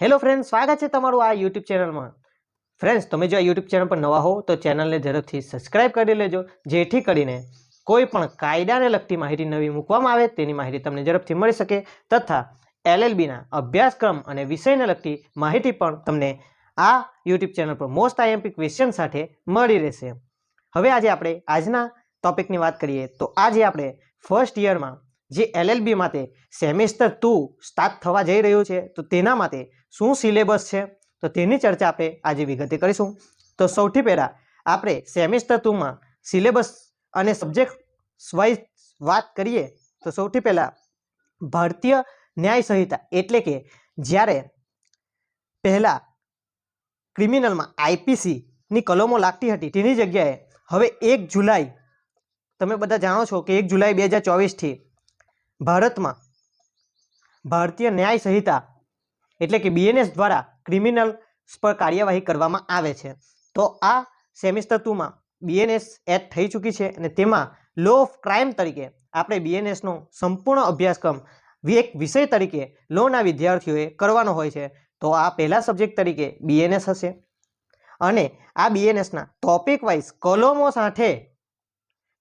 Hello friends, સ્વાગત છે તમારું આ યુટ્યુબ ચેનલમાં। ફ્રેન્ડ્સ, તમે જો આ યુટ્યુબ ચેનલ પર નવા હો તો ચેનલને ઝડપથી સબસ્ક્રાઇબ કરી લેજો, જેથી કરીને કોઈ પણ કાયદાને લગતી માહિતી નવી મૂકવામાં આવે તેની માહિતી તમને ઝડપથી મળી શકે તથા LLBના અભ્યાસક્રમ અને વિષયને લગતી માહિતી પણ તમને આ યુટ્યુબ ચેનલ પર મોસ્ટ આઈએમપી ક્વેશ્ચન સાથે મળી રહેશે। હવે આજે આપણે આજના ટોપિકની વાત કરીએ તો આજે આપણે ફર્સ્ટ યરમાં જે LLB માટે સેમેસ્ટર 2 સ્ટાર્ટ થવા જઈ રહ્યું છે તો તેના માટે શું સિલેબસ છે તો તેની ચર્ચા આપણે આજે વિગતે કરીશું। તો સૌથી પહેલાં આપણે સેમેસ્ટર 2માં સિલેબસ અને સબ્જેક્ટ વાઇઝ વાત કરીએ તો સૌથી પહેલાં ભારતીય ન્યાય સંહિતા એટલે કે જ્યારે પહેલાં ક્રિમિનલમાં IPCની કલમો લાગતી હતી તેની જગ્યાએ હવે 1 જુલાઈ તમે બધા જાણો છો કે 1 જુલાઈ 2024થી ભારતમાં ભારતીય ન્યાય સંહિતા એટલે કે BNS દ્વારા ક્રિમિનલ્સ પર કાર્યવાહી કરવામાં આવે છે। તો આ સેમેસ્ટર 2માં BNS એડ થઈ ચૂકી છે અને તેમાં લો ઓફ ક્રાઇમ તરીકે આપણે BNSનો સંપૂર્ણ અભ્યાસક્રમ એક વિષય તરીકે લોના વિદ્યાર્થીઓએ કરવાનો હોય છે। તો આ પહેલા સબ્જેક્ટ તરીકે BNS હશે અને આ BNSના ટોપિક વાઇઝ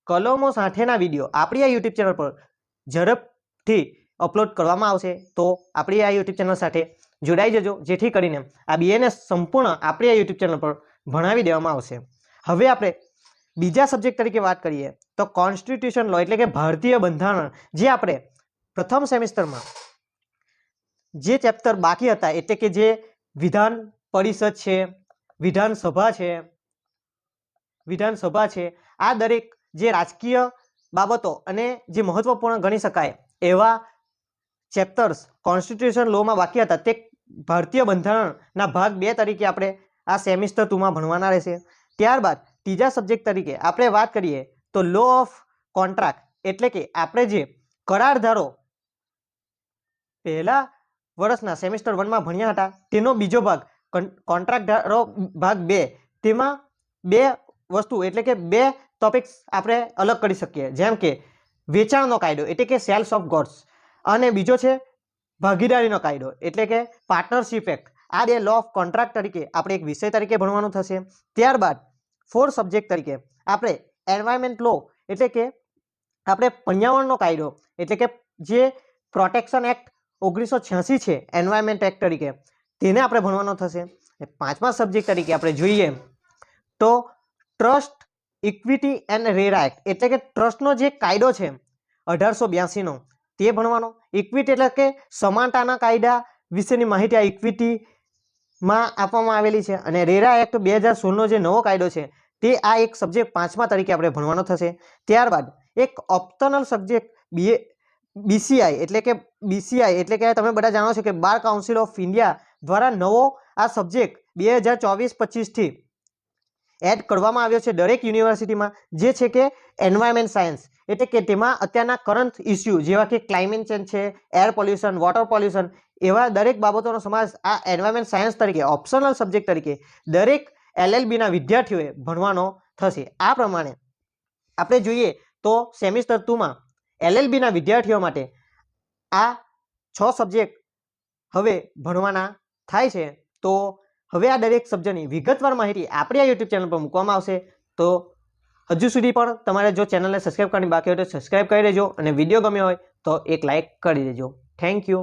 કલમો સાથેના વિડીયો આપણી આ યુટ્યુબ ચેનલ પર ઝડપથી અપલોડ કરવામાં આવશે। તો આપણી આ યુટ્યુબ ચેનલ સાથે જોડાઈ જજો, જેથી કરીને આ BNS સંપૂર્ણ આપણી આ યુટ્યુબ ચેનલ પર ભણાવી દેવામાં આવશે। હવે આપણે બીજા સબ્જેક્ટ તરીકે વાત કરીએ તો કોન્સ્ટિટ્યુશન લો એટલે કે ભારતીય બંધારણ, જે આપણે પ્રથમ સેમેસ્ટરમાં જે ચેપ્ટર બાકી હતા એટલે કે જે વિધાન પરિષદ છે, વિધાનસભા છે, આ દરેક જે રાજકીય બાબતો અને જે મહત્વપૂર્ણ ગણી શકાય એવા ચેપ્ટર્સ કોન્સ્ટિટ્યુશન લોમાં બાકી હતા તે ભારતીય બંધારણના ભાગ 2 તરીકે આપણે આ સેમેસ્ટર 2માં ભણવાના રહેશે। ત્યારબાદ ત્રીજા સબ્જેક્ટ તરીકે આપણે વાત કરીએ તો લો ઓફ કોન્ટ્રાક્ટ એટલે કે આપણે જે કરારધારો પહેલા વર્ષના સેમેસ્ટર 1માં ભણ્યા હતા તેનો બીજો ભાગ કોન્ટ્રાક્ટ ધારો ભાગ 2, તેમાં 2 વસ્તુ એટલે કે 2 ટોપિક્સ આપણે અલગ કરી શકીએ, જેમ કે વેચાણનો કાયદો એટલે કે સેલ્સ ઓફ ગોડ્સ અને બીજો છે ભાગીદારીનો કાયદો એટલે કે પાર્ટનરશિપ એક્ટ। આ 2 લો ઓફ કોન્ટ્રાક્ટ તરીકે આપણે એક વિષય તરીકે ભણવાનું થશે। ત્યારબાદ 4 સબ્જેક્ટ તરીકે આપણે એન્વાયરમેન્ટ લો એટલે કે આપણે પર્યાવરણનો કાયદો એટલે કે જે પ્રોટેક્શન એક્ટ 1986 છે એન્વાયરમેન્ટ એક્ટ તરીકે, તેને આપણે ભણવાનો થશે। 5મા સબ્જેક્ટ તરીકે આપણે જોઈએ તો trust equity and RERA act એટલે કે ટ્રસ્ટનો જે કાયદો છે 1882નો તે ભણવાનો। ઇક્વિટી એટલે કે સમાનતાના કાયદા વિશેની માહિતી આ ઇક્વિટીમાં આપવામાં આવેલી છે અને રેરા એક્ટ 2016નો જે નવો કાયદો છે તે આ એક સબ્જેક્ટ 5મા તરીકે આપણે ભણવાનો થશે। ત્યારબાદ એક ઓપ્શનલ સબ્જેક્ટ BCI એટલે કે તમે બધા જાણો છો કે બાર કાઉન્સિલ ઓફ ઇન્ડિયા દ્વારા નવો આ સબ્જેક્ટ 2024-25થી એડ કરવામાં આવ્યો છે દરેક યુનિવર્સિટીમાં, જે છે કે એન્વાયરમેન્ટ સાયન્સ એટલે કે તેમાં અત્યારના કરંટ ઇસ્યુ જેવા કે ક્લાઇમેટ ચેન્જ છે, એર પોલ્યુશન, વોટર પોલ્યુશન, એવા દરેક બાબતોનો સમાવેશ આ એન્વાયરમેન્ટ સાયન્સ તરીકે ઓપ્શનલ સબ્જેક્ટ તરીકે દરેક LLBના વિદ્યાર્થીઓએ ભણવાનો થશે। આ પ્રમાણે આપણે જોઈએ તો સેમેસ્ટર 2માં LLBના વિદ્યાર્થીઓ માટે આ 6 સબ્જેક્ટ હવે ભણવાના થાય છે। તો હવે આ દરેક સબ્જેક્ટની વિગતવાર માહિતી આપણી આ યુટ્યુબ ચેનલ પર મૂકવામાં આવશે। તો હજુ સુધી પણ તમારે જો ચેનલને સબસ્ક્રાઇબ કરવાની બાકી હોય તો સબસ્ક્રાઇબ કરી દેજો અને વિડીયો ગમ્યો હોય તો એક લાઇક કરી દેજો। Thank you.